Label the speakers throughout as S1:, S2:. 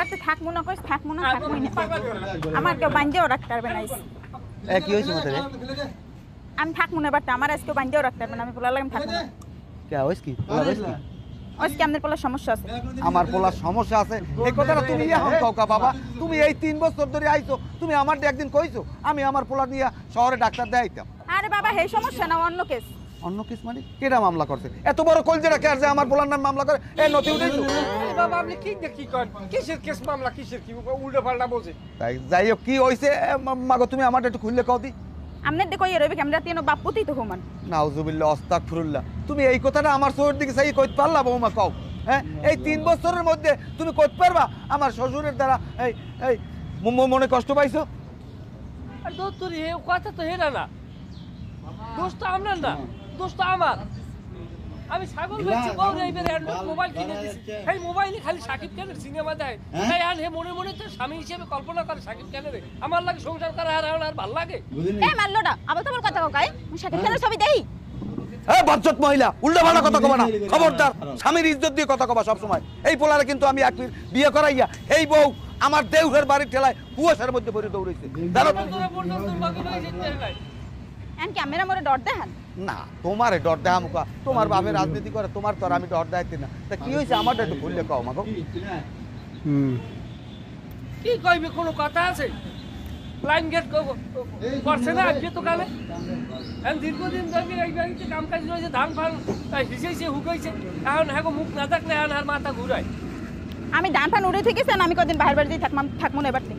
S1: এবারতে থাকবো না কইস থাকবো না থাকবোই না আমার কেউ বান্ধেও রাখতে পারবে না
S2: কি হয়েছে মাথায়
S1: আমি থাকবো না এবারতে আমার আজকে বান্ধেও রাখতে পারবে না আমি পোলা লাগি থাকবো না
S2: কে হইছে কি পোলা হইছে কি
S1: আজকে আমাদের পোলার সমস্যা আছে
S2: আমার পোলার সমস্যা আছে এই কথাটা তুমি এখন কাউকা বাবা তুমি এই 3 বছর ধরে আইছো তুমি আমার একদিন কইছো আমি আমার পোলা নিয়ে শহরে ডাক্তার দেখাইতাম
S1: আরে বাবা এই সমস্যা না অন্য কেস
S2: অন্য কেস মানে কেডা মামলা করছে এত বড় কলজেরা কে আছে আমার পোলার নাম মামলা করে এই নথি উঠাইছো
S3: বাবা আপনি কি দেখি করেন কিসের কেস মামলা কিসের কি উল্টো পাল্টা বলছে
S2: তাই যাই হোক কি হইছে মাগো তুমি আমারটা একটু খুললে কও দি
S1: আমনে দেখো এই রবি আমরা তিন বাপুতি তো হুমান
S2: নাউজুবিল্লাহ আস্তাগফিরুল্লাহ তুমি এই কথাটা আমার চোখের দিকে চাই কইতে পারলা বৌমা কও হ্যাঁ এই 3 বছরের মধ্যে তুমি কইতে পারবা আমার শ্বশুরের দ্বারা এই এই মনে কষ্ট পাইছো
S3: আর দোস্ত তোর এই কথা তো হেরা না দোস্ত আপনার না দোস্ত আমার আমি ছাগল বেচে বউরে এইবারে অ্যান্ড্রয়েড মোবাইল কিনে দিছি এই মোবাইলে খালি সাকিব খানের সিনেমা দেয় তাই আর হে মনে মনে তো স্বামী হিসেবে কল্পনা করে সাকিব খানের আমার লাগে সংসার করা আর ভালো লাগে
S1: এ মারলোটা আবার তোমার কথা কাই সাকিব খানের ছবি দেই
S2: এই বজ্জত মহিলা উল্টা পাল্টা কথা কবা না খবরদার স্বামীর ইজ্জত দিয়ে কথা কবা সব সময় এই পোলারে কিন্তু আমি এক বিয়ে করাইয়া এই বউ আমার দেউরের বাড়ির ঠেলায় কুয়াশার মধ্যে পড়ে দৌড়াইছে জানো
S1: এনকি আমরা মোরে ডর দেখান
S2: না তোমারে ডর দেহা মুখা তোমার বাপে রাজনীতি করে তোমার তো আমি ডর দেখাইতে না তা কি হয়েছে আমারটা একটু খুললে কও মাগো
S3: কি কইবে কোনো কথা আছে লাইন গেট করছে না আজকে তো কালে দীর্ঘদিন ধরে এই বাড়িতে কাম কাজ রয়েছে ধান ফান হিসেছে হুকাইছে এখন হ্যাঁ মুখ না থাকলে এখন আর মাথা ঘুরায়
S1: আমি ধান ফান উড়ে থেকে আমি কদিন বাইরে বাড়িতে থাকবো না এবারতে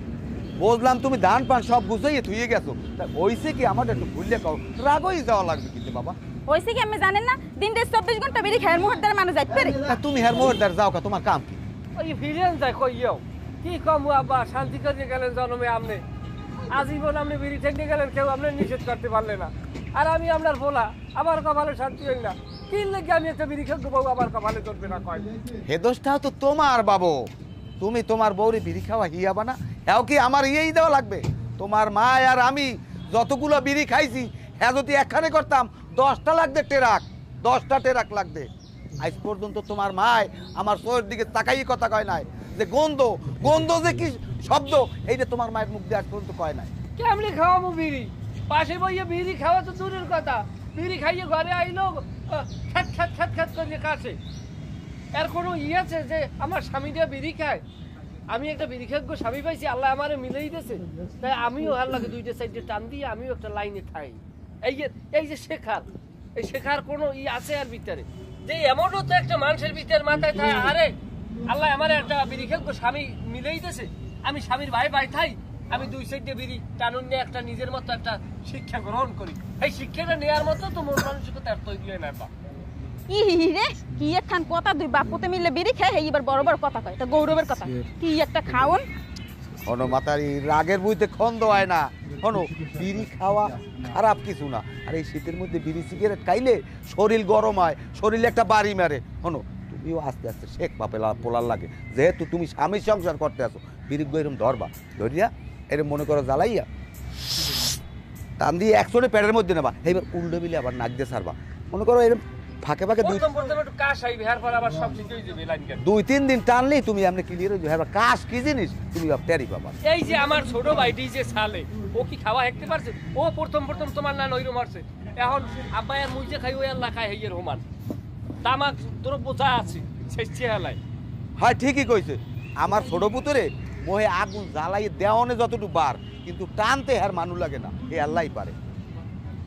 S2: বুঝলাম তুমি ধান পান সব গুছাইয়ে থুয়ে গেছো তা ওইসে কি আমারটা একটু খুললে কও রাগই যাওয়া লাগবে কিন্তু বাবা
S1: হইছে কি আমি জানেন না দিন 24 ঘন্টা বেরি খেয়ার মুহূর্তের মানুষ যাইতে পারে
S2: তা তুমি হের মোহরদার যাও কা তোমার কাম কি
S3: ওই ফিরেন যায় কইও কি কম আব্বা শান্তি করে গেলেন জন্মে আপনি আজীবন আপনি বিড়ি ঠেকে গেলেন কেউ আপনি নিষেধ করতে পারলে না আর আমি আপনার বলা আমার কপালে শান্তি হই না কি লাগে আমি একটা বিড়ি খেয়ে বউ আমার কপালে চলবে না কয়
S2: হে দোষটাও তো তোমার বাবু তুমি তোমার বউরে বিড়ি খাওয়া হিয়াবা না এও কি আমার ইয়েই দেওয়া লাগবে তোমার মা আর আমি যতগুলো বিড়ি খাইছি হ্যাঁ যদি একখানে করতাম 10টা লাগবে টেরাক 10টা টেরাক লাগবে আজ পর্যন্ত তোমার মায় আমার চোখের দিকে তাকাই কথা কয় নাই যে গন্ধ যে কি শব্দ এইটা তোমার মায়ের মুখ দিয়ে আজ পর্যন্ত কয় নাই
S3: কেমনি খাওয়াবো বিড়ি পাশে বইয়ে বিড়ি খাওয়া তো দূরের কথা বিড়ি খাইয়ে ঘরে আইলো খ্যাত খ্যাত খ্যাত খ্যাত করে কাছে এর কোনো আছে যে আমার স্বামীটা বিড়ি খায় আমি একটা বিড়ি খেয়ে স্বামী পাইছি আল্লাহ আমারে মিলেই দিয়েছে তাই আমিও আল্লাহকে 2টা সাইডে টান দিয়ে আমিও একটা লাইনে থাই এই যে শেখার এই শেখার কোনো আছে আর ভিতরে যে এমনও তো একটা মানুষের ভিতরে মাথায় থাকে আরে আল্লাহ আমার একটা বিড়ি খেয়ে স্বামী মিলেই দিয়েছে আমি স্বামীর ভাই থাই আমি 2 সাইডে বিড়ি টানুন নিয়ে একটা নিজের মতো একটা শিক্ষা গ্রহণ করি এই শিক্ষাটা নেওয়ার মতো তো মন মানসিকতা আর তৈরি হয় না বা
S1: রে কি একখান কথা দুই বাপুতে মিলে বিড়ি খায় এইবার বড় বড় কথা কয় এটা গৌরবের কথা কি একটা খাওন
S2: হনো মাতারি রাগের বুইতে খন্দ হয় না হনো বিড়ি খাওয়া খারাপ কিছু না আর এই শীতের মধ্যে বিড়ি সিগারেট খাইলে শরীর গরম হয় শরীরে একটা বাড়ি মারে হনো তুমিও আস্তে আস্তে শেখ পাপেলা পোলার লাগে যেহেতু তুমি স্বামীর সংসার করতে আসো বিড়ি এরকম ধরবা ধরিয়া এরকম মনে করো জ্বালাইয়া টান দিয়ে একশোটে পেটের মধ্যে নেবা এইবার উল্টো মিলে আবার নাক দিয়ে সারবা মনে করো এরকম ফাঁকে ফাঁকে 2-3 দিন টানলেই তুমি আপনি ক্লিয়ার হয়ে যাবে কাশ কি জিনিস তুমি টেরি পাবা
S3: এই যে আমার ছোট ভাইটি যে সালে ও কি খাওয়া হেঁটতে পারছে ও প্রথম তোমার না নইরো মারছে এখন আব্বা আর মুই যে খাই ওই আল্লাহ খাই হেয়ের হোমান তামাক দ্রব্য যা আছে শেষে হেলাই
S2: হ্যাঁ ঠিকই কইছে আমার ছোট পুতরে মোহে আগুন জ্বালাই দেওয়ানে যতটুকু বার কিন্তু টানতে আর মানু লাগে না এ আল্লাহই পারে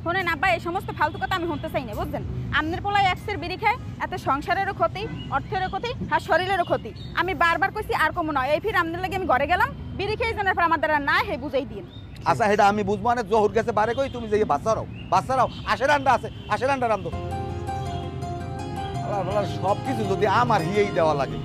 S1: শোনেন আব্বা এই সমস্ত ফালতু কথা আমি শুনতে চাই না বুঝছেন আমনের পোলায় এক্সের বিড়ি খায় এত সংসারেরও ক্ষতি অর্থেরও ক্ষতি আর শরীরেরও ক্ষতি আমি বারবার কইছি আর কম নয় এই ফির আমনের লাগে আমি ঘরে গেলাম বিড়ি খেয়ে জানার পর আমার দ্বারা না হে বুঝাই দিন
S2: আচ্ছা এটা আমি বুঝবো না জহুর গেছে বারে কই তুমি যে বাচ্চারাও আশের আন্ডা আছে আশের আন্ডা রান্ধো সব কিছু যদি আমার হিয়েই দেওয়া লাগে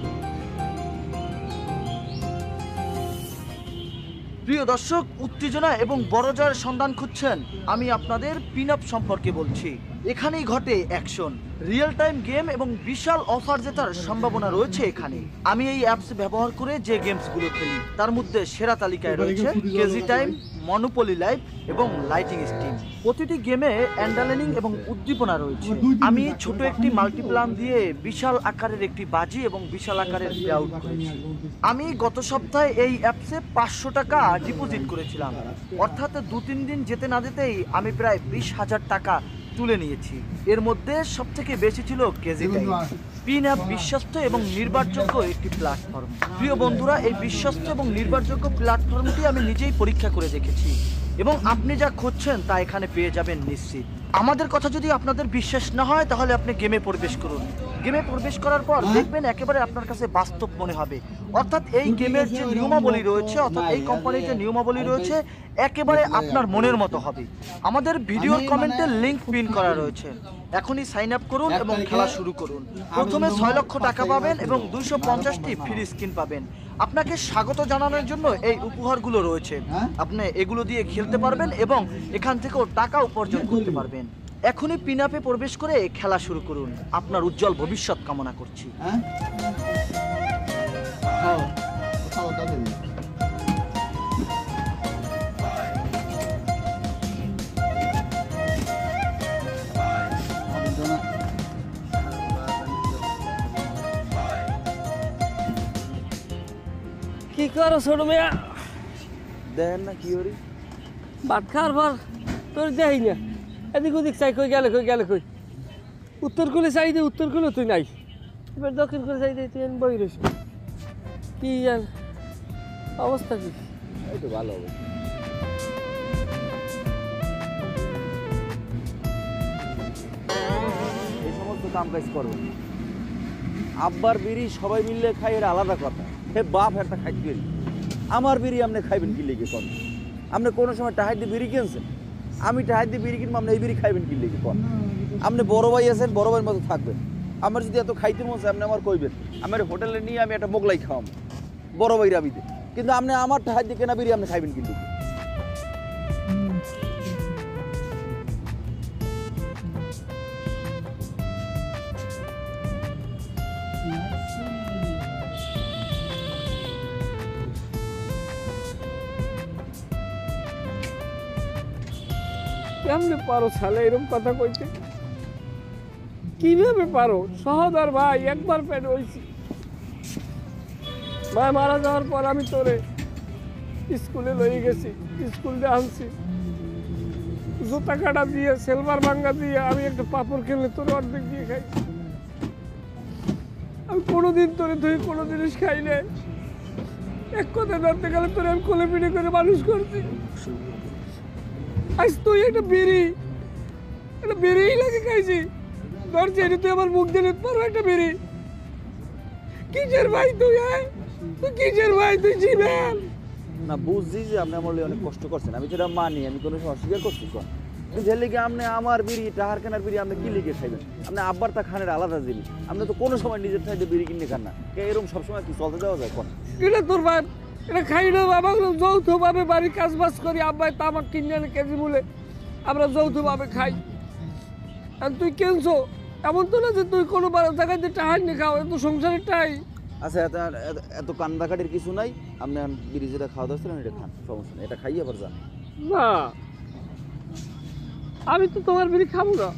S4: প্রিয় দর্শক উত্তেজনা এবং বড় জয়ের সন্ধান খুঁজছেন আমি আপনাদের পিন আপ সম্পর্কে বলছি এখানেই ঘটে অ্যাকশন, রিয়েল টাইম গেম এবং বিশাল অফার জেতার সম্ভাবনা রয়েছে এখানে। আমি এই অ্যাপস ব্যবহার করে যে গেমসগুলো খেলি তার মধ্যে সেরা তালিকায় রয়েছে কেজি টাইম, মনোপলি লাইভ এবং লাইটিং স্টিম। প্রতিটি গেমে অ্যান্ডালেনিং এবং উদ্দীপনা রয়েছে। আমি ছোট একটি মাল্টিপ্লান দিয়ে বিশাল আকারের একটি বাজি এবং বিশাল আকারের পে আউট করেছি। আমি গত সপ্তাহে এই অ্যাপসে 500 টাকা ডিপোজিট করেছিলাম, অর্থাৎ 2-3 দিন যেতে না যেতেই আমি প্রায় 20,000 টাকা তুলে নিয়েছি। এর মধ্যে সবথেকে বেশি ছিল কেজি টাইম। পিন অ্যাপ বিশ্বস্ত এবং নির্ভরযোগ্য একটি প্ল্যাটফর্ম। প্রিয় বন্ধুরা, এই বিশ্বস্ত এবং নির্ভরযোগ্য প্ল্যাটফর্মটি আমি নিজেই পরীক্ষা করে দেখেছি এবং আপনি যা খুঁজছেন তা এখানে পেয়ে যাবেন নিশ্চিত। আমাদের কথা যদি আপনাদের বিশ্বাস না হয় তাহলে আপনি গেমে প্রবেশ করুন। গেমে প্রবেশ করার পর দেখবেন একেবারে আপনার কাছে বাস্তব মনে হবে, অর্থাৎ এই গেমের যে নিয়মাবলী রয়েছে, অর্থাৎ এই কোম্পানির যে নিয়মাবলী রয়েছে একেবারে আপনার মনের মতো হবে। আমাদের ভিডিওর কমেন্টে লিংক পিন করা রয়েছে, এখনই সাইন আপ করুন এবং খেলা শুরু করুন। প্রথমে 6 লক্ষ টাকা পাবেন এবং 250টি ফ্রি স্কিন পাবেন। আপনাকে স্বাগত জানানোর জন্য এই উপহারগুলো রয়েছে, আপনি এগুলো দিয়ে খেলতে পারবেন এবং এখান থেকেও টাকা উপার্জন করতে পারবেন। এখনই পিন আপে প্রবেশ করে খেলা শুরু করুন। আপনার উজ্জ্বল ভবিষ্যৎ কামনা করছি।
S3: কি করো ছোট মেয়া?
S2: দেখেন না কি করি,
S3: ভাত খাওয়ার পর তোর দেই না, এদিক ওদিক চাই কই গেলে কই। উত্তর কোলে চাই দে, উত্তর কোলে তুই নাই। এবার দক্ষিণ কোলে চাই দে, তুই বই রয়েছ। কি জান অবস্থা কি?
S2: এই তো ভালো হবে। এই সমস্ত কাম কাজ করবেন। আব্বার বিড়ি সবাই মিললে খাই, এর আলাদা কথা। হে বাপ একটা খাইতে পারি, আমার বিড়ি আপনি খাইবেন কি লেগে কন? আপনি কোনো সময় টাহাই দিয়ে বিড়ি কিনছেন? আমি টাহাই দিয়ে বিড়ি কিনবো, আপনি এই বিড়ি খাইবেন কি লেগে কন? আপনি বড় ভাই আছেন, বড় ভাইয়ের মতো থাকবেন। আমার যদি এত খাইতে মন চায় আপনি আমার কইবেন, আমার হোটেলে নিয়ে আমি একটা মোগলাই খাওয়াম বড় ভাইরা বিদে। কিন্তু আপনি আমার টাহাই দিয়ে কেনা বিড়ি আপনি খাইবেন কি লেগে?
S3: কেমনে পারো শালা এরকম কথা কইতে? কিভাবে পারো? সহদর ভাই একবার পেট হয়েছি, মা মারা যাওয়ার পর আমি তোরে স্কুলে লয়ে গেছি, স্কুলে আনছি, জুতা কাটা দিয়ে সিলভার ভাঙ্গা দিয়ে আমি একটা পাপড় খেলে তোর অর্ধেক দিয়ে খাই। আমি কোনোদিন তোরে তুই কোনো জিনিস খাই নাই। এক কথা ধরতে গেলে তোরে আমি কোলে পিঠে করে মানুষ করছি। আজ তুই একটা বেরি লাগে খাইছি, ধরছি এটা তুই আমার মুখ দিয়ে পারো একটা বেরি। কিসের ভাই তুই? তুই কিসের ভাই? তুই জীবন
S2: না বুঝছি যে আপনি আমার অনেক কষ্ট করছেন, আমি সেটা মানি, আমি কোনো সময় অস্বীকার করছি কন। যে লিগে আপনি আমার বিড়ি টাহার কেনার বিড়ি আপনি কি লিগে খাইবেন? আপনি আব্বার তা খানের আলাদা জিনিস, আপনি তো কোনো সময় নিজের সাইডে বিড়ি কিনে খান না। এরকম সবসময় কি চলতে দেওয়া যায় কন?
S3: এটা তোর ভাই এটা খাই না, বাবা যৌথভাবে বাড়ির কাজ বাজ করি, আব্বাই তামাক কিনে আনে কেজি বলে আমরা যৌথভাবে খাই। আর তুই কেনছো? এমন তো না যে তুই কোনো জায়গায় যে টাহার নিয়ে খাও, এত সংসারের টাই।
S2: আচ্ছা এত কান্দাকাটির কিছু নাই, আপনি বিড়ি যেটা খাওয়া দাচ্ছিলেন এটা খান, সমস্যা নেই, এটা খাইয়ে আবার যান।
S3: না আমি তো তোমার বিড়ি খাবো না,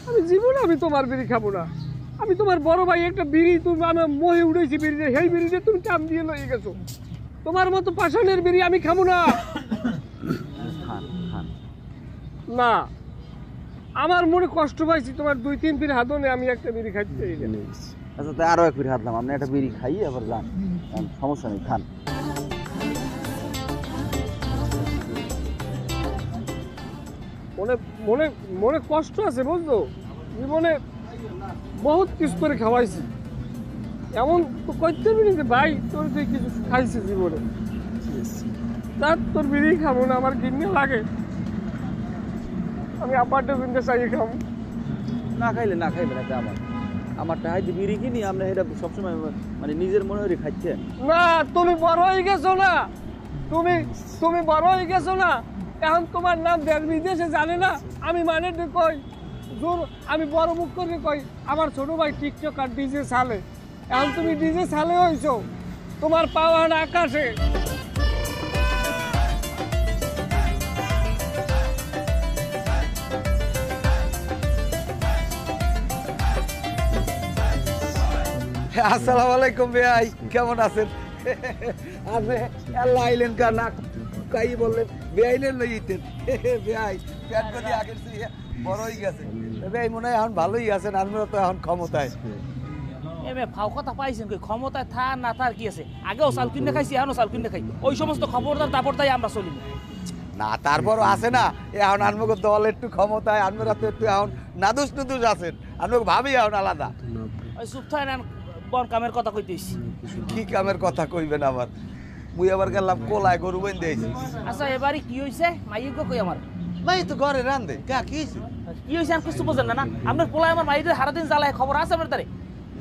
S3: আমি জীবনে আমি তোমার বিড়ি খাবো না। আমি তোমার বড় ভাই একটা বিড়ি, তুমি আমি মহে উঠেছি বিড়িতে, সেই বিড়িতে তুমি টান দিয়ে লয়ে গেছো। তোমার মতো পাষাণের বিড়ি আমি খাবো না। না আমার মনে কষ্ট পাইছি, তোমার 2-3 ফির হাতনে আমি একটা বিড়ি খাইতে।
S2: আচ্ছা তাই আরো এক ফির হাতলাম, আপনি একটা বিড়ি খাইয়ে আবার যান, সমস্যা নেই, খান।
S3: মনে মনে মনে কষ্ট আছে বুঝলো, জীবনে বহুত কিছু করে খাওয়াইছি, এমন তো করতে পারি যে ভাই তোর তুই কিছু খাইছিস জীবনে, তার তোর বিড়ি খাবো না, আমার কিডনি লাগে, আমি আপারটা কিনতে চাই খাবো।
S2: না খাইলে না খাইবেন, এটা আমার টাহাই দিয়ে বিড়ি কিনি, আমরা এটা সবসময় মানে নিজের মনে হয়ে খাচ্ছেন
S3: না। তুমি বড় হয়ে গেছো না, তুমি বড় হয়ে গেছো না, এখন তোমার নাম দেশ বিদেশে জানে না। আমি মানে কই জোর আমি বড় মুখ করে কই আমার ছোট ভাই টিকটক আর ডিজে সালে, এখন তুমি ডিজে সালে হইছো, তোমার পাওয়ার আকাশে।
S2: আসসালামু আলাইকুম ভাই, কেমন আছেন? আপনি আল্লাহ আইলেন কানা কাই বললেন বেআইনের লইতেন ভাই, প্যাট করে আগের চেয়ে বড় হয়ে গেছে ভাই, মনে হয় এখন ভালোই আছেন, আমরা তো এখন ক্ষমতায়।
S5: এমে ফাও কথা পাইছেন কই, ক্ষমতায় থা না তার কি আছে, আগেও চাল কিনে খাইছি এখনো চাল কিনে খাই, ওই সমস্ত খবরদার দাবরদাই আমরা চলি না।
S2: না তারপরও আছে না, এখন আনমকে দল একটু ক্ষমতায়, আপনারা তো একটু এখন নাদুস নুদুস আছেন, আনমকে ভাবি এখন আলাদা।
S5: ওই চুপ থাকেন, বন কামের কথা কইতেছি।
S2: কি কামের কথা কইবেন আবার? মুই আবার গেলাম কোলায় গরু বেঁধে দিয়েছি।
S5: আচ্ছা এবারে কি হইছে মাইক কই আমার
S2: ভাই তো ঘরে রান্ধে কা কি হয়েছে?
S5: কি হইছে আমি কিছু বোঝেন না? আপনার পোলায় আমার মাইদের সারাদিন জ্বালায়, খবর আছে আপনার তারে?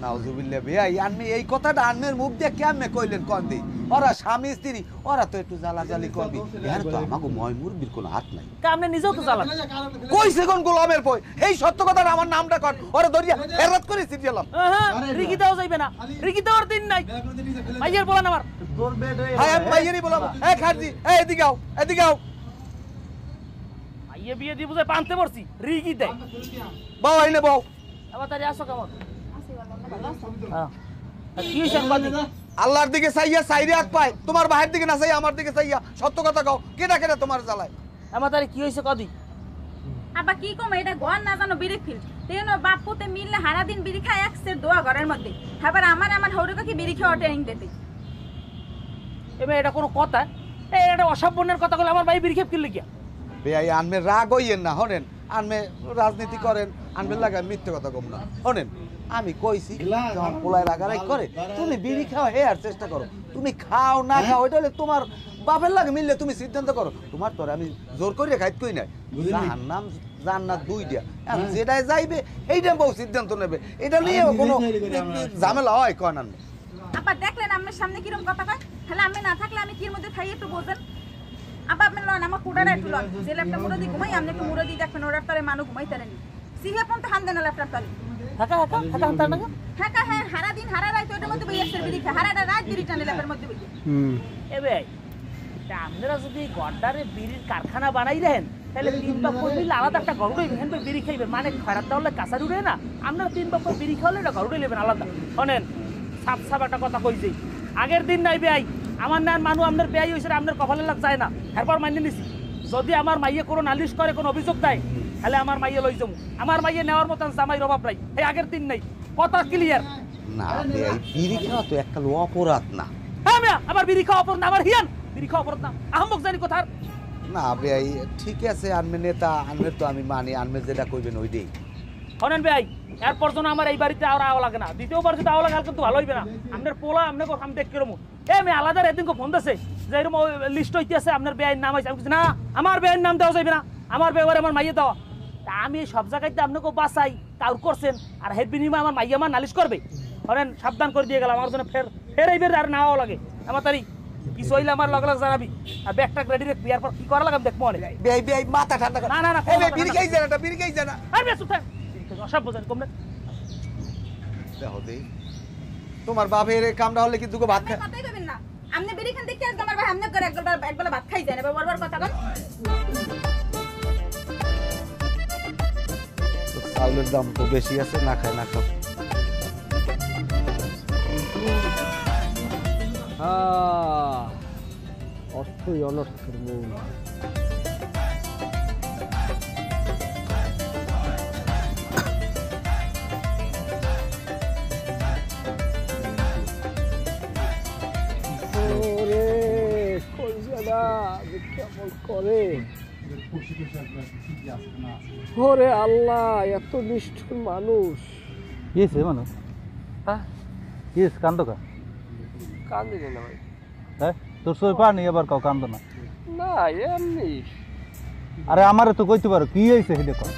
S2: নাউজুবিল্লাহ ভাই, আপনি এই কথাটা আন্নের মুখ দিয়ে কেমনে কইলেন কোন দি? ওরা স্বামী স্ত্রী, ওরা তো একটু জ্বালাজালি করবি, এর তো আমাকে ময় মুরবির কোনো হাত নাই।
S5: কা আপনি নিজেও তো জ্বালান।
S2: কইছে কোন গোলামের পয় এই সত্য কথা আমার নামটা কর, ওরা ধরিয়া ফেরত করে সিরিয়ালাম।
S5: রিকি দেওয়া যাইবে না, রিকি দেওয়ার দিন নাই। মাইয়ের বলেন আমার
S2: হ্যাঁ আমি মাইয়েরই বললাম, এই খারজি এই এদিকে আও, এদিকে আও।
S5: মাইয়ে বিয়ে দিয়ে বুঝে পানতে পড়ছি, রিকি দেয়।
S2: বাও আইলে বাও।
S5: আবার তারে আসো কেমন? হ্যাঁ কি হইছে বাদি?
S2: আল্লাহর দিকে চাইয়া চাইরে আগ পায়, তোমার বাহির দিকে না চাইয়া আমার দিকে চাইয়া সত্য কথা কও, কেটা কেটা তোমার জ্বালায়?
S5: আমার তারে কি হইছে কদি?
S1: আবার কি কম এটা ঘর না জানো বিড়ি ফিল তেন বাপ পুতে মিললে সারা দিন বিড়ি খায় একসের দোয়া ঘরের মধ্যে, আবার আমার হৌরুকা কি বিড়ি খাওয়া ট্রেনিং দিতে।
S5: এমে এটা কোনো কথা? এই এটা অসভ্যনের কথা বলে আমার ভাই বিড়ি খেপ কিনলে গিয়া।
S2: বেয়াই আনমে রাগ হইয়েন না, হনেন আনমে রাজনীতি করেন, আনমে লাগায় মিথ্যে কথা কম না। হনেন আমি কইছি যখন পোলায় রাগারাই করে তুমি বিড়ি খাও হে আর চেষ্টা করো, তুমি খাও না খাও ওইটা হলে তোমার বাপের লাগে মিললে তুমি সিদ্ধান্ত করো, তোমার তোর আমি জোর করিয়া খাইতে কই নাই। জাহান্নাম জান্নাত দুইটা, এখন যেটাই যাইবে এইটা বউ সিদ্ধান্ত নেবে, এটা নিয়ে কোনো ঝামেলা হয় কয় না।
S1: আবার দেখলেন আমার সামনে কিরকম কথা কয়, তাহলে আমি না থাকলে আমি কির মধ্যে খাই একটু বোঝেন। আবার আপনি লন আমার কুড়াটা একটু লন, যে ল্যাপটপ মুরদি ঘুমাই আপনি একটু মুরদি দেখবেন, ওরার তলে মানুষ ঘুমাই তারেনি সিহে পর্যন্ত হান দেন ল্যাপটপ তলে।
S5: হাকা হাকা হাকা হান্তার না?
S1: হ্যাঁ হ্যাঁ সারা দিন হারা রাত ওইটার মধ্যে বই একসের বিড়ি খায়, হারাটা রাত বিড়ি টানে ল্যাপের মধ্যে বই।
S5: এবে আপনারা যদি গড্ডারে বিড়ির কারখানা বানাই দেন তাহলে 3 বাপ মিলে আলাদা একটা ঘর উড়ে হেন বিড়ি খাইবে, মানে খয়রাত তাহলে কাঁচা উড়ে না, আপনারা 3 বাপ বিড়ি খাওয়ালে এটা ঘর উড়ে নেবেন আলাদা। শোনেন সাপ সাপ একটা কথা কইছি, আগের দিন নাই বেয়াই আমার না মানু আপনার বেয়াই হয়েছে আপনার কপালে লাগ যায় না, এরপর মাইনে নিছি যদি আমার মাইয়ে কোনো নালিশ করে কোনো অভিযোগ দেয় তাহলে আমার মাইয়ে লই যাবো, আমার মাইয়ে নেওয়ার মতন জামাইর অভাব নাই, এই আগের দিন নাই, কথা ক্লিয়ার
S2: না বেয়াই বিড়ি খাওয়া তো একটা অপরাধ না।
S5: হ্যাঁ মিয়া আমার বিড়ি খাওয়া অপরাধ না, আমার হিয়ান বিড়ি খাওয়া অপরাধ না, আহমক জানি কোথার
S2: না বেয়াই ঠিক আছে, আনমে নেতা আনমের তো আমি মানি, আনমে যেটা কইবেন ওইটাই।
S5: শোনেন ভাই এরপর যেন আমার এই বাড়িতে আর আওয়া লাগে না, দ্বিতীয়বার যদি আওয়া লাগে কিন্তু ভালো হইবে না, আপনার পোলা আপনাকে আমি দেখ কিরম এ আমি আলাদা এদিন ফোন দিয়েছে যে এরকম লিস্ট হইতে আছে আপনার বেআইন নাম আছে, আমি কিছু না আমার বেআইন নাম দেওয়া যাবে না, আমার বেওয়ারে আমার মাইয়ে দেওয়া, তা আমি সব জায়গাতে আপনাকে বাঁচাই কাউর করছেন আর হেড বিনিময় আমার মাইয়া আমার নালিশ করবে, শোনেন সাবধান করে দিয়ে গেলাম, আমার জন্য ফের এইবার আর নাও লাগে, আমার তারি কিছু হইলে আমার লগে লগে জানাবি, আর ব্যাগটা রেডি রাখবি, এরপর কি করা লাগে আমি দেখবো অনেক।
S2: বেয়াই বেয়াই মাথা ঠান্ডা কর,
S5: না না না
S2: এই বেয়াই বিড়ি খাই জানা, বিড়ি খাই জানা।
S5: আর বেশ চুপ থাক, অসভ্য জানি কমলে
S2: দেখো দেই তোমার বাপের এই কামটা হলে কি দুটো ভাত খায়?
S1: কথাই কইবেন না, আপনি বিড়ি খান দেখে আমার ভাই আমনে করে একবেলা ভাত খাই যায় না, বারবার কথা কন।
S2: চাউলের দাম তো বেশি আছে, না খায় না খাও।
S3: অর্থই অনর্থের মূল। কেমন করে ওরে আল্লাহ, এত নিষ্ঠুর মানুষ।
S6: কিয়েছে মানুষ?
S3: হ্যাঁ
S6: কিয়েছে কান্দ কা?
S3: কান্দি না ভাই,
S6: হ্যাঁ তোর সই পানি এবার কাউ কান্দ না?
S3: না এমনি।
S6: আরে আমারে তো কইতে পারো কি হয়েছে সেটা কর।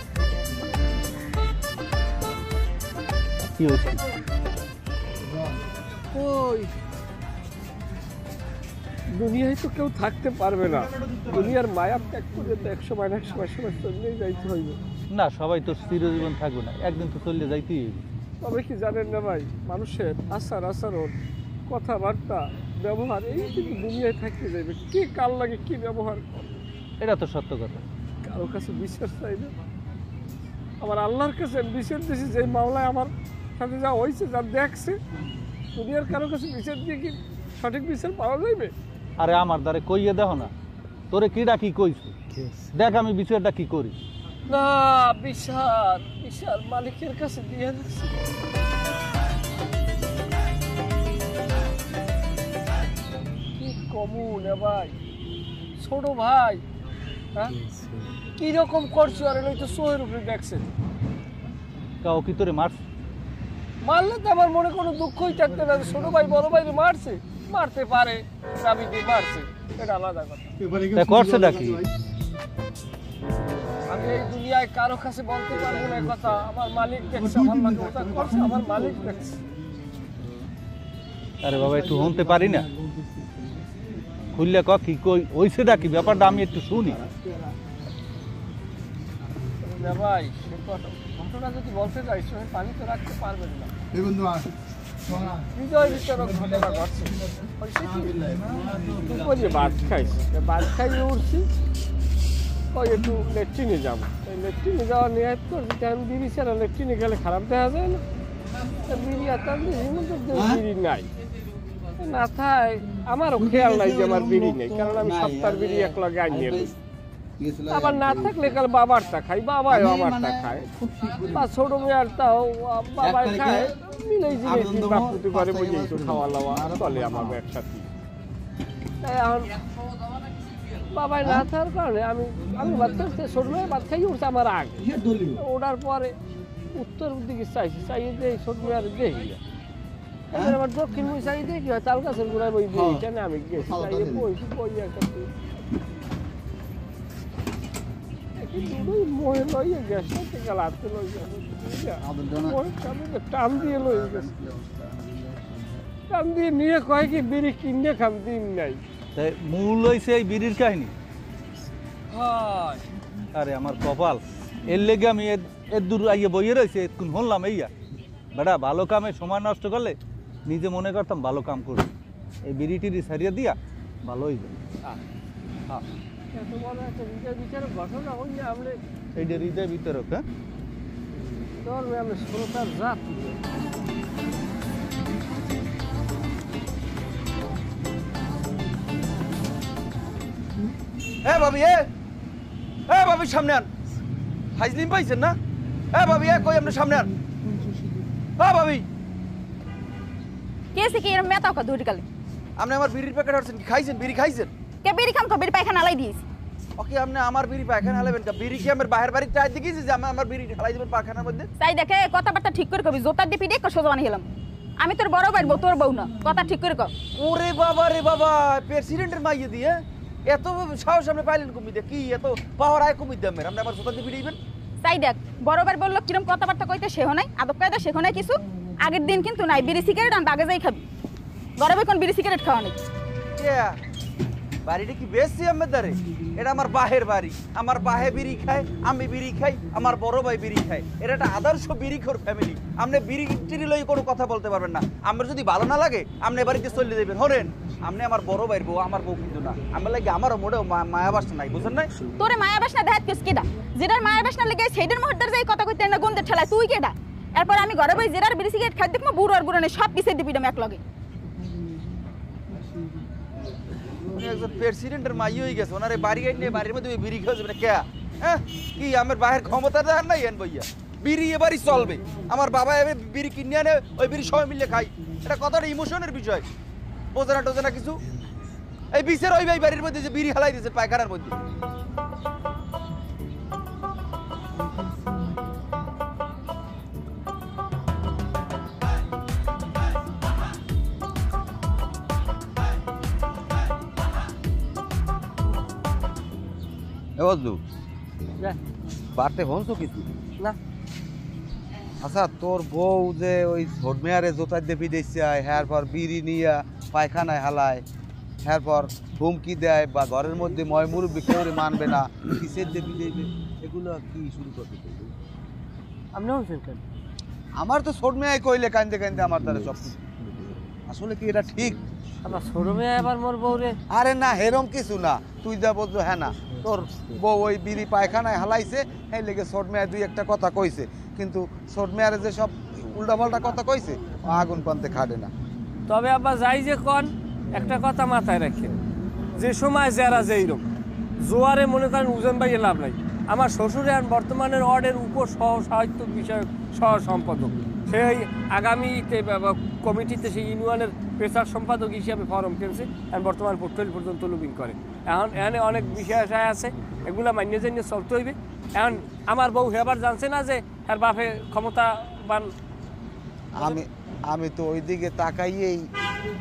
S6: কি হয়েছে?
S3: ওই দুনিয়ায় তো কেউ থাকতে পারবে না, দুনিয়ার মায়া ত্যাগ করে তো 100 সময় চলেই যাইতে হইবে।
S6: না সবাই তো চিরজীবন থাকবে না, একদিন তো চলে যাইতেই হবে।
S3: তবে কি জানেন না ভাই, মানুষের আচরণ, কথাবার্তা, ব্যবহার এই কিন্তু দুনিয়ায় থাকতে যাবে। কি কাল লাগে কি ব্যবহার করে,
S6: এটা তো সত্য কথা।
S3: কারো কাছে বিশ্বাস চাই না, আমার আল্লাহর কাছে বিচার দিয়েছি। যে মামলায় আমার সাথে যা হয়েছে, যা দেখছে, দুনিয়ার কারো কাছে বিচার দিয়ে কি সঠিক বিচার পাওয়া যাবে?
S6: আরে আমার দ্বারে কইয়ে দেখো না, তোরে কি ডাকি কইছি, দেখ আমি বিষয়টা কি করি।
S3: না, বিশাল বিশাল মালিকের কাছে দিয়ে রাখছি। কি কমুন ভাই, ছোট ভাই, হ্যাঁ কিরকম করছো? আর ওই তো সোহের উপরে দেখছেন,
S6: কাও কি তোরে মারছ?
S3: মারলে তো আমার মনে কোনো দুঃখই থাকতে না। ছোট ভাই বড় ভাই মারছে, মারতে পারে, রাবিকে মারছে, এটা আলাদা কথা।
S6: করছে ডাকি
S3: আমি এই দুনিয়ায় কারো কাছে বলতে পারবো না কথা। আমার মালিক দেখছে, আমার মাকে ওটা করছে, আমার মালিক দেখছে।
S6: আরে বাবা একটু শুনতে পারি না, খুললে ক কি কই ওইছে ডাকি, ব্যাপারটা আমি একটু শুনি।
S3: না ভাই, সে ঘটনা যদি বলতে যাই সে পানি তো রাখতে পারবেন না। হৃদয় বিচারক ঘটনা ঘটছে। দুপুরে ভাত খাইছি, ভাত খাইয়ে উঠছি, ওই একটু লেট্রিনে যাবো। ওই লেট্রিনে যাওয়া নিয়ে করছি, আমি বিড়ি ছাড়া লেট্রিনে গেলে খারাপ দেখা যায় না। বিড়ি আতার বিড়ি নাই, না থাই আমারও খেয়াল নাই যে আমার বিড়ি নেই, কারণ আমি সপ্তাহের বিড়ি এক লগে আনিয়ে নিই। আবার না থাকলে কাল বাবারটা খাই, বাবাও আমারটা খায়, বা ছোট মেয়েরটাও বাবাই খায়, মিলেই জিনিস বাপুতি করে বুঝে একটু খাওয়া দাওয়া চলে আমার একসাথে। তাই এখন বাবাই না থাকার কারণে আমি ভাত খাইতে, ছোট মেয়ে ভাত খাই উঠছে আমার আগে। ওঠার পরে উত্তর দিকে চাইছি, চাইয়ে দিয়ে ছোট মেয়ের দেখি না। আমার দক্ষিণ মুখ চাই দেখি হয় তাল গাছের গোড়ায় বই দিয়েছে, আমি গেছি চাইয়ে বইছি, বই একটা টান দিয়ে নিয়ে কয় কি বিড়ি কিনে খাম, দিন নাই।
S6: মূল হইছে এই বিড়ির কাহিনী। আরে আমার কপাল, এর লেগে আমি এর দূর আইয়ে বইয়ে রয়েছে, এতক্ষণ শুনলাম এইয়া বেটা ভালো কামে সময় নষ্ট করলে নিজে মনে করতাম ভালো কাম করি, এই বিড়ি টিড়ি সারিয়ে দিয়া ভালো হয়ে যাবে। এইটা হৃদয় বিতরক, হ্যাঁ
S3: শ্রোতার জাত
S2: ভাবি, ভাবি সামনে আন, হাইজলিম পাইছেন না? ভাবি কই আপনি সামনে আন। ভাবি
S1: কেসে কি এরম মেতাও কা দুটি কালে
S2: আপনি আমার বিড়ির প্যাকেট হচ্ছেন, খাইছেন বিড়ি খাইছেন?
S1: কে বিড়ি খাম কো বিড়ি পায়খানা লাই দিয়েছি।
S2: ওকে আপনি আমার বিড়ি পায়খানা হালাবেন কা? বিড়ি কি আমার বাহির বাড়িতে চাই দেখিয়েছি যে আমার বিড়ি হালাই দেবেন পায়খানার মধ্যে?
S1: তাই দেখে কথাবার্তা ঠিক করে কবি, জোতার দিয়ে পিটে সোজা বানিয়ে হেলাম। আমি তোর বড় ভাই বউ, তোর বউ না, কথা ঠিক করে কর।
S2: ওরে বাবা রে বাবা, প্রেসিডেন্টের মাইয়ে দিয়ে এত সাহস আপনি পাইলেন কমিতে? কি এত পাওয়ার আয় কমিতে দামের আপনি আমার জোতার দিয়ে পিটাইবেন?
S1: তাই দেখ বড় ভাই বললো কিরম কথাবার্তা কইতে, সেও নাই আদব কায়দা, শেখো নাই কিছু। আগের দিন কিন্তু নাই বিড়ি সিগারেট আন বাগে যাই খাবি, গরমে কোন বিড়ি সিগারেট খাওয়া নেই।
S2: বাড়িটা কি বেশি আমার দ্বারে? এটা আমার বাহের বাড়ি, আমার বাহে বিড়ি খায়, আমি বিড়ি খাই, আমার বড় ভাই বিড়ি খায়। এটা একটা আদর্শ বিড়িখোর ফ্যামিলি। আপনি বিড়ি টিড়ি লই কোনো কথা বলতে পারবেন না। আমার যদি ভালো না লাগে আপনি বাড়িতে চলে দেবেন। হরেন আপনি আমার বড় ভাইয়ের বউ, আমার বউ কিন্তু না। আমার লাগে আমারও মোটেও মায়া বাসনা নাই, বুঝলেন না?
S1: তোরে মায়া বাসনা দেখাত কেস কেডা? যেটার মায়া বাসনা লেগে সেইটার মুহূর্তে যাই কথা কইতে না গন্ধের ঠেলায় তুই কেডা? এরপর আমি ঘরে বই জেরার বিড়ি সিগারেট খাই দেখবো বুড়ো আর বুড়ো নেই সব পিছিয়ে দিবি এক লগে।
S2: একজন প্রেসিডেন্টের মাই হয়ে গেছে, ওনার বাড়ি নিয়ে বাড়ির মধ্যে বিড়ি খাওয়া যাবে না কে? হ্যাঁ কি আমার বাহের ক্ষমতা দেখার নাই এন বইয়া? বিড়ি এবারই চলবে। আমার বাবা এবার বিড়ি কিনে আনে, ওই বিড়ি সবাই মিলে খাই। এটা কতটা ইমোশনের বিষয়, বোঝে না টোঝে না কিছু। এই বিশের ওই ভাই বাড়ির মধ্যে যে বিড়ি হালাই দিয়েছে পায়খানার মধ্যে। বাড়তে হনছো কিছু
S3: না?
S2: আচ্ছা তোর বউ যে ওই ছোট মেয়ারে জোতার দিয়ে পিটাইছে, হ্যার পর বিড়ি নিয়ে পায়খানায় হালায়, হ্যার পর হুমকি দেয় বা ঘরের মধ্যে ময় মুরব্বী কেউ মানবে না, কিসের দিয়ে পিটাইবে, এগুলো কি শুরু করতে?
S3: আপনি শুনছেন কেন?
S2: আমার তো ছোট মেয়ে কইলে কান্দে কান্দে আমার দ্বারা সব কিছু। আসলে কি এটা ঠিক?
S3: আবার ছোট মেয়ে আবার মোর বউরে
S2: আরে না হেরম কিছু না, তুই যা বলছো হ্যাঁ না, তোর বউ ওই বিড়ি পায়খানায় হালাইছে, এই লেগে ছোট মেয়ে দুই একটা কথা কইছে, কিন্তু ছোট মেয়ারে যে সব উল্টাপাল্টা কথা কইছে আগুন পান্তে খাটে না।
S3: তবে আব্বা যাই যে কন একটা কথা মাথায় রাখেন, যে সময় যারা যেইরকম জোয়ারে মনে করেন উজন বাইয়ে লাভ নাই। আমার শ্বশুরে আর বর্তমানের ওয়ার্ডের উপ সহ সাহিত্য বিষয়ক সহ সম্পাদক, সেই আগামীতে কমিটিতে সেই ইউনিয়নের পেশার সম্পাদক হিসাবে ফরম কিনছে, এখন বর্তমান পোর্টফোলিও পর্যন্ত লুবিং করে। এখন এখানে অনেক বিষয় আছে, এগুলা মানিয়ে জানিয়ে চলতে হইবে। এখন আমার বউ হেবার জানছে না যে এর বাপে ক্ষমতাবান।
S2: আমি তো ওই দিকে তাকাইয়েই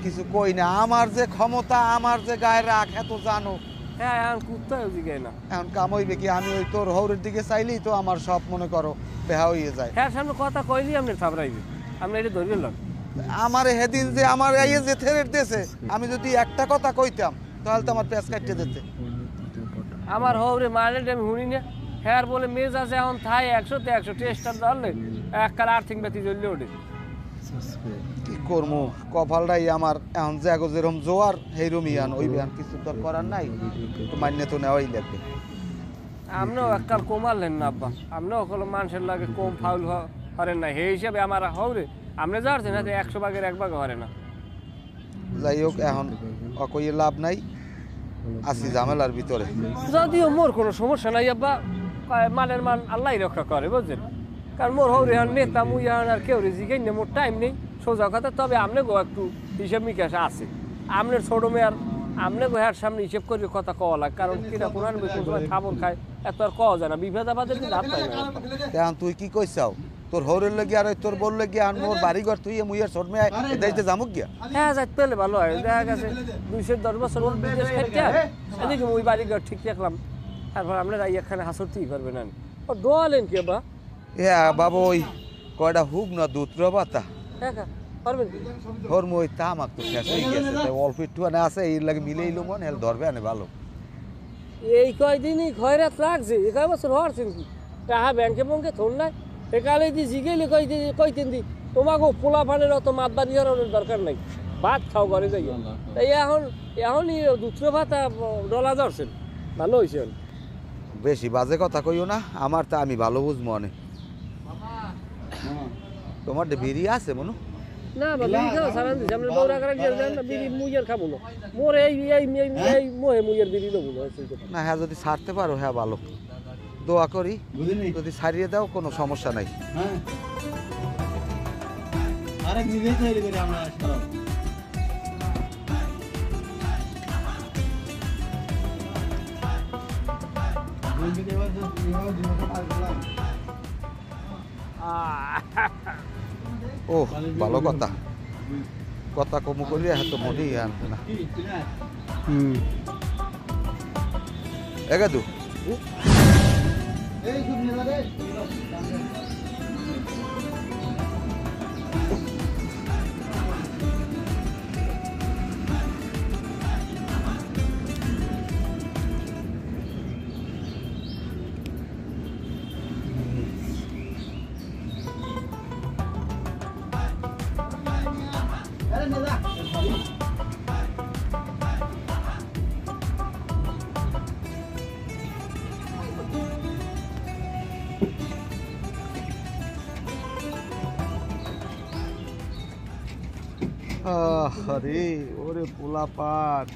S2: কিছু কই না, আমার যে ক্ষমতা, আমার যে গায়ের রাখ এত জানো।
S3: হ্যাঁ এখন কুত্তাও জিগায় না,
S2: এখন কাম হইবে কি? আমি ওই তোর হৌরের দিকে চাইলেই তো আমার সব মনে করো বেহা হইয়ে যায়।
S3: হ্যাঁ সামনে কথা কইলি আপনি থাবড়াইবে, আপনি এটা ধরবেন না।
S2: আমার হেদিন যে আমার এই যে থেরেট দিয়েছে, আমি যদি একটা কথা কইতাম তাহলে তো আমার পেঁচ কাটতে দিতে।
S3: আমার হৌরে মারেট আমি শুনি না, হ্যাঁ বলে মেজ আছে এখন থাই 100-তে 100 টেস্টার ধরলে এককাল আর্থিক ব্যথি জ্বললে ওঠে।
S2: কি করবো, কপালটাই আমার এখন যে আগো যেরকম জোয়ার সেইরকম ইয়ান ওই বিয়ান, কিছু তো করার নাই, তো মান্য তো নেওয়াই লাগবে।
S3: আপনিও এককাল কমালেন না আব্বা, আপনিও কোনো মানুষের লাগে কম ফাউল হরেন না, সেই হিসাবে আমার হৌরে আপনি যাচ্ছেন না 100 ভাগের 1 ভাগ হরে না।
S2: যাই হোক এখন অকইয়ে লাভ নাই, আসি ঝামেলার ভিতরে।
S3: যদিও মোর কোনো সমস্যা নাই আব্বা, মানের মান আল্লাহ রক্ষা করে বুঝছেন, কারণ মোর হৌরে এখন নেতা মুই এখন আর কেউ জিগাই না, মোর টাইম নেই সোজা কথা। তবে আপনি গো একটু হিসেব নিকাশ আছে, আপনার ছোট মেয়ার আপনি গো হ্যার সামনে হিসেব করে কথা কওয়া লাগে, কারণ কিনা কোন সময় খাবার খায় এত আর কওয়া যায় না, বিভেদ আবাদের কিন্তু হাত পাই না।
S2: এখন তুই কি কইছাও? তোর হৌরের লাগি আর তোর বল লাগি আর মোর বাড়িঘর তুই মুইয়ার ছোট মেয়ে এটাইতে জামুক গিয়া।
S3: হ্যাঁ যাই পেলে ভালো হয়, দেখা গেছে 210 বছর বিদেশ খাইতে এদিকে ওই বাড়িঘর ঠিক রাখলাম, তারপর আপনারা এখানে হাসতেই পারবেন না। ও দোয়ালেন কি বা?
S2: হ্যাঁ বাবা, ওই কয়টা হুক না দুধ পাতা
S3: হ্যাঁ পারবেন কি?
S2: ওর মই তামাক তো শেষ হয়ে গেছে, তাই অল্প একটু আনে আছে, এই লাগে মিলেই লো মন হেল ধরবে আনে ভালো।
S3: এই কয়দিনই খয়রাত লাগছে, 1 বছর হওয়ারছেন কি টাহা ব্যাংকে বঙ্কে থোন নাই, একালে দি জিগেলে কইতেন দি তোমাকে পোলা পানের অত মাতবাড়ি হওয়ার দরকার নাই, ভাত খাও ঘরে যাই। তাই এখনই দুধ ভাতা ডলা ধরছেন, ভালো হয়েছে।
S2: বেশি বাজে কথা কইও না, আমার তা আমি ভালো বুঝবো অনেক। তোমার বিড়ি আছে মনু?
S3: না বিড়ি খাও সারান দিছে, আপনার বউরা করে গেলেন না বিড়ি মুইয়ার খাবো না, মোর এই মোহে মুইয়ার বিড়ি দেবো
S2: না। হ্যাঁ যদি ছাড়তে পারো হ্যাঁ ভালো, দোয়া করি, যদি ছাড়িয়ে দাও কোনো সমস্যা নাই। ও ভালো কথা, কথা কমু করি এত মনেই আনতে না। এগাদু আরে ওরে পোলা পাট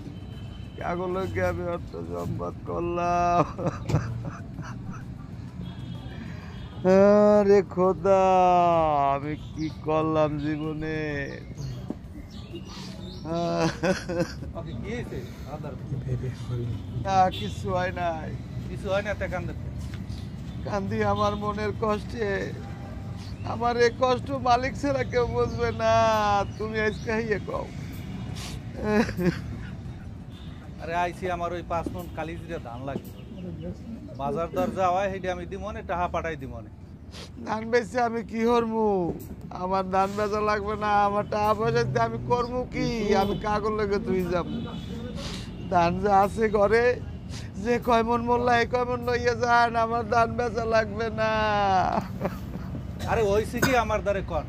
S2: কাগলকে আমি অর্থ সম্পদ করলাম। আরে খোদা আমি কি করলাম জীবনে। কিছু হয় নাই,
S6: কিছু হয় না,
S2: কান্দি আমার মনের কষ্টে। আমার এই কষ্ট মালিক ছাড়া কেউ বুঝবে না, তুমি আজকে ইয়ে কও।
S6: আরে আইসি আমার ওই 5 মণ কালিজিরা ধান লাগে, বাজার দর যা হয় সেটা আমি দিমনে, টাকা পাঠাই দিমনে।
S2: ধান বেচে আমি কি করবো? আমার ধান বেচা লাগবে না, আমার টাকা পয়সা দিয়ে আমি করবো কি? আমি কাগজ লেগে তুই যাব, ধান যা আছে ঘরে যে কয় মন মোল্লা এই কয় মন লইয়া যান, আমার ধান বেচা লাগবে না।
S6: আরে হইছে কি আমার দ্বারে কর,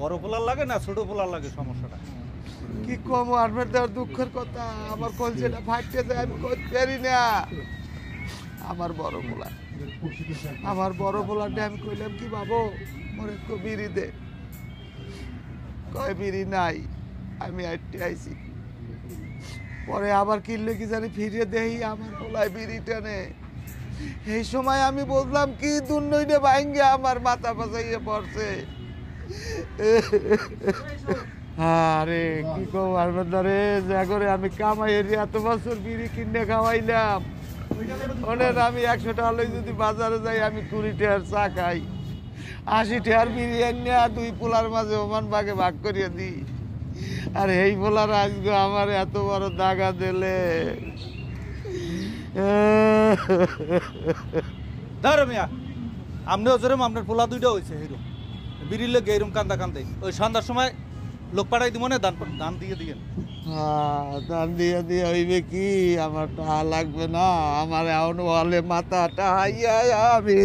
S6: বড় পোলার লাগে না ছোট পোলার লাগে সমস্যাটা?
S2: কি কম আরমের দেওয়ার দুঃখের কথা, আমার কলসিটা ফাটতে যায়, আমি করতে পারি না। আমার বড় পোলারটা আমি কইলাম কি বাবু মোর একটু বিড়ি দে, কয় বিড়ি নাই, আমি আটটি আইছি। পরে আবার কিনলে কি জানি ফিরিয়ে দেই আমার পোলায় বিড়ি টানে। এই সময় আমি বললাম কি দুর্নইনে ভাঙ্গে আমার মাথা পাচাইয়ে পড়ছে। আরে কি কো আরবারে যা করে আমি কামাই এত বছর বিড়ি কিনে খাওয়াইলাম, ওনের আমি 100 টাকা লই যদি বাজারে যাই আমি 20 টাকার চা খাই, 80 টাকার বিড়ি এনে 2 পোলার মাঝে ওমান ভাগে ভাগ করিয়ে দিই। আর এই পোলার আজকে আমার এত বড় দাগা দিলে।
S6: ধরো মিয়া, আমনেও যেরকম আপনার পোলা দুইটা হয়েছে হিরো বিড়ির লেগে এরকম কান্দা কান্দে, ওই সন্ধ্যার সময় লোক পাঠাই দিব না, দান দিয়ে দিয়েন।
S2: দান দিয়ে দিয়ে হইবে কি, আমার টাকা লাগবে না, আমার এখন বলে মাথা টাহাইয়া আমি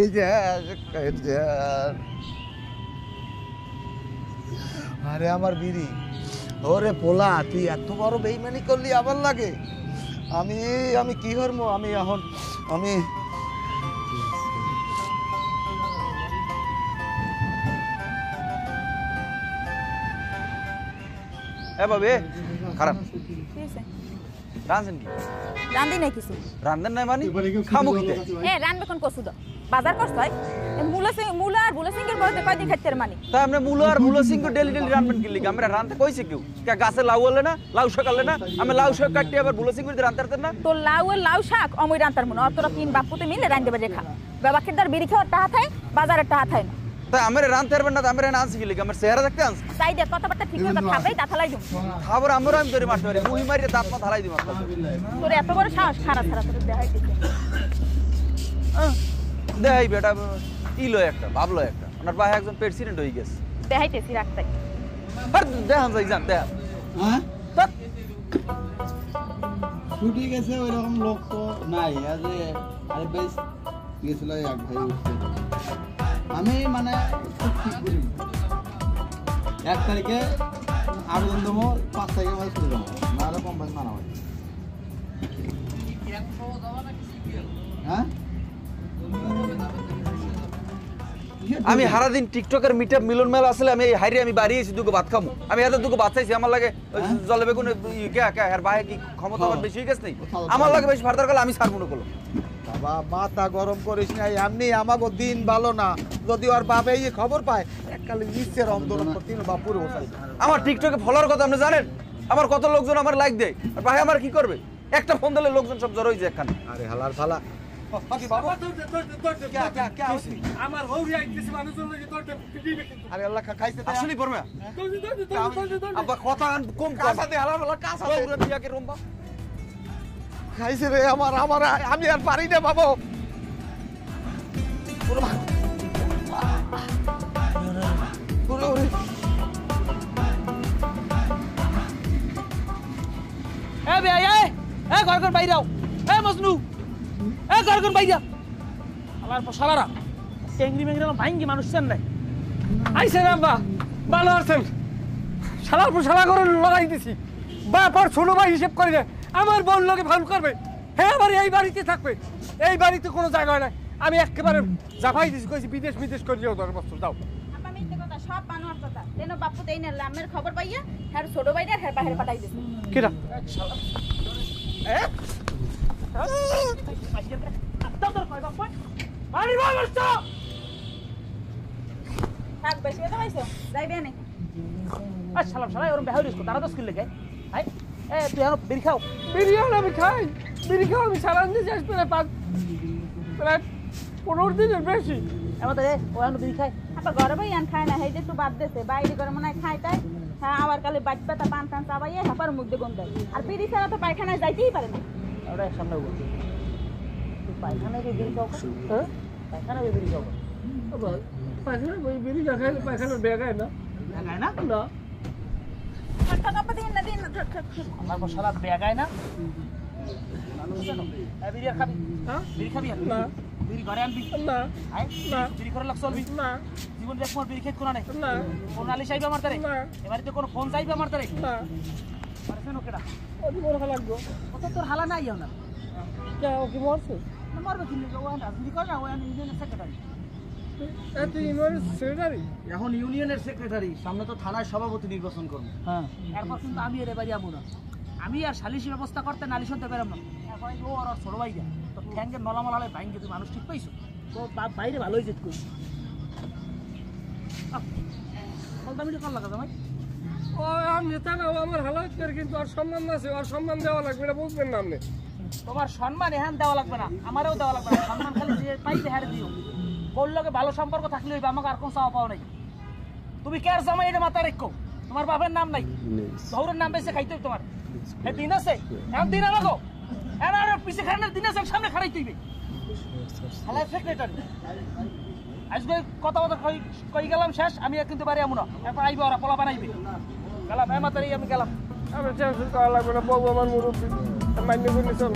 S2: আরে আমার বিড়ি। ওরে পোলা তুই এত বড় বেইমানি করলি আমার লাগে, আমি কি করবো, আমি এখন আমি
S7: এ বাবে খারাপ
S1: কি হইছে?
S7: রাঁধছেন কি?
S1: রান্ধি নাই কিছু।
S7: রান্ধেন নাই মানে খামু কিতে?
S1: রানবে কোন কসু দাও বাজার করছ হয় মূলা আর বুলা সিংহের বলতে কয়দিন খাইতে মানি।
S7: তা আপনি মূলো আর ভুলো সিং ডেলি ডেলি রাঁধবেন কি লিগে? আমরা রাঁধতে কইছে কেউ কে গাছে লাউ হলে না, লাউ শাক হলে না, আমি লাউ শাক কাটতে আবার ভুলো সিং করে রাঁধতে পারতেন না?
S1: তো লাউ শাক অমই রান্তার মনে অত তিন বাপুতে মিলে রান্ধে বাজে খা বাবাকে তার বিড়ি খাওয়ার টাহা থাই বাজারের টাহা থাই না।
S7: তাই আমরা রাঁধতে পারবেন না, আমরা আনছি কি লিগে? আমার চেহারা দেখতে আনছি
S1: তাই দে কথাবার্তা ঠিক মতো খাবেই তা থালাই দিম।
S7: খাবার আমরা আমি ধরে মারতে পারি, মুহি মারিয়ে দাঁত মা থালাই দিই মাত্র।
S1: তোর এত বড় সাহস খারাপ ছাড়া তোর দেখাইতেছে।
S7: দেখাই বেটা ইলো একটা ভাবলো একটা, ওনার ভাই একজন প্রেসিডেন্ট হয়ে গেছে।
S1: দেখাইতেছি রাখতাই
S7: আর দেখান যাই যান দেখ
S8: হ্যাঁ ছুটি গেছে ওই রকম লোক তো নাই। আরে বেশ গেছিল এক ভাই উঠতে, আমি মানে খুব ঠিক করি 1 তারিখে আবেদন দেবো, 5 তারিখে মানে ছুটি দেবো, না হলে কোম্পানি মানা হয়। হ্যাঁ
S7: আমি সারাদিন টিকটকের মিটআপ মিলন মেলা আসলে আমি হাইরে আমি বাড়ি এসে দুটো ভাত খামু, আমি এত দুটো ভাত চাইছি আমার লাগে জলে বেগুন আর ভাই কি ক্ষমতা আমার বেশি হয়ে গেছে নেই, আমার লাগে বেশি ফার্দার করলে আমি সার মনে করলো।
S2: বাবা মাথা গরম করিস না, এমনি আমাকে দিন ভালো না, যদি ওর বাবা এই খবর পায় এককালে নিশ্চের আন্দোলন করতে বাপুরে বসাই।
S7: আমার টিকটকে ফলোয়ার কথা আপনি জানেন? আমার কত লোকজন আমার লাইক দেয়, আর ভাই আমার কি করবে? একটা ফোন দিলে লোকজন সব জড়ো হয়ে যায় এখানে।
S2: আরে হালার ফালা
S3: আমার হৌরি আইতেছে মানুষজন লাগে তোরতে দিবে কিন্তু।
S2: আরে আল্লাহ খাইছে
S7: আসলে পড়বে আব্বা কথা কম
S2: কাসাতে হালার ফালা কাসাতে
S7: বিয়াকে রম্বা
S2: খাইছে রে আমার আমি আর পারি না বাবু।
S5: এ বে এ ঘর কোন বাইরাও, এ মজনু এ ঘর কোন বাইরা আলার পশালারা টেংরি মেংরি ভাঙ্গি মানুষ চেন নাই।
S3: আইসেন আব্বা ভালো আছেন? শালার পর শালা করে লড়াই দিছি, বাপ আর ছোট ভাই হিসেব করে না, আমার বোন লোকে ভালো করবে, হ্যাঁ আমার এই বাড়িতে থাকবে, এই বাড়িতে কোনো জায়গা নাই। আমি একেবারে জাফাই দিছি, কইছি বিদেশ করে যাও 10 বছর যাও।
S1: আপা মিথ্যে কথা সব বানোয়ার কথা, তেনো বাপু দেই না লামের খবর পাইয়া হ্যাঁ ছোট ভাইটা হ্যাঁ পাহের পাঠাই দিছে।
S3: কিরা
S1: থাক বেশি কথা পাইছো যাইবে না।
S5: সালাম সালাই ওরম বেহাউরিস কো তারা তো স্কিল লেগে হাই এ তুই আর বিড়ি খাও।
S3: বিরিয়ানি আমি খাই, বিড়ি খাও আমি সারান দিয়ে যাস প্রায় 15 দিনের বেশি।
S5: আমাদের ও আনো বিড়ি খায়।
S1: আপা ঘরে ভাই আন খায় না, হেই যে একটু বাদ দেছে বাইরে ঘরে মনে হয় খায় তাই হ্যাঁ আবার কালে বাজ পাতা পান টান চাবাইয়ে হাপার মুখ দিয়ে গন্ধ আর বিড়ি ছাড়া তো পায়খানায় যাইতেই পারে না।
S5: ওরা সামনে বলছি তুই পায়খানায় বিড়ি খাও, হ্যাঁ পায়খানায় বিড়ি খাও
S3: পায়খানা বিড়ি না খাইলে পায়খানার বেগায় না
S5: লাগায় না
S3: না
S1: টাকা দিন না
S5: আমার পর সারা বেগায় না বিড়ি খাবি,
S3: হ্যাঁ
S5: বিড়ি খাবি
S3: না
S5: বিড়ি ঘরে আনবি
S3: না
S5: আয়
S3: না
S5: বিড়ি করে লাগ চলবি
S3: না
S5: জীবন দেখ মোর বিড়ি খেত কোনা নাই
S3: না
S5: কোন নালিশ আইবে আমার তারে
S3: না
S5: এবারে কোনো ফোন চাইবে আমার তারে
S3: না
S5: আরে শুনো কেডা
S3: ওদি মরে লাগবো
S5: কত তোর হালা নাই না
S3: কে ও কি মরছে
S5: মারবে কি ও রাজনীতি করে না ও ইউনিয়নের সেক্রেটারি
S3: তুই ইউনিয়নের সেক্রেটারি
S4: এখন ইউনিয়নের সেক্রেটারি, সামনে তো থানার সভাপতি নির্বাচন করবো।
S5: হ্যাঁ এরপর কিন্তু আমি এর বাড়ি আমু না, আমি আর সালিশি ব্যবস্থা করতে নালিশ হতে পারলাম না। এরপর ও আর ছোট ভাই দেয় তো ঠ্যাঙ্গের নলামলালে ভাইঙ্গে তুই মানুষ ঠিক পাইছো তো বাপ বাইরে ভালোই যেত করি কলদামিটা কল লাগা ভাই
S3: ও আমি নেতা না, ও আমার হালাত করে, কিন্তু ওর সম্মান আছে, ওর সম্মান দেওয়া লাগবে, এটা বুঝবেন না আপনি।
S5: তোমার সম্মান এখান দেওয়া লাগবে না, আমারও দেওয়া লাগবে না, সম্মান খালি যে পাইতে হারে দিও। কোন লোকে ভালো সম্পর্ক থাকলে হইবে, আমাকে আর কোন চাওয়া পাওয়া নাই। তুমি কে আর জামাই এটা মাথা রেখো, তোমার বাপের নাম নাই, শহরের নাম বেশি খাইতে তোমার এই দিন আছে, এখন দিন আনাগো এর পিছে খানের দিন আছে, সামনে খাড়াইতে হইবে। হালাই সেক্রেটারি আজকে কথা কথা কই গেলাম শেষ, আমি কিন্তু বাড়ি আমু না, এরপর আইবে ওরা পোলা বানাইবে। গেলাম এমাতারি আমি গেলাম।
S3: আমি টেনশন করা লাগবে না, বউ আমার মুরব্বী, মান্য করে চল।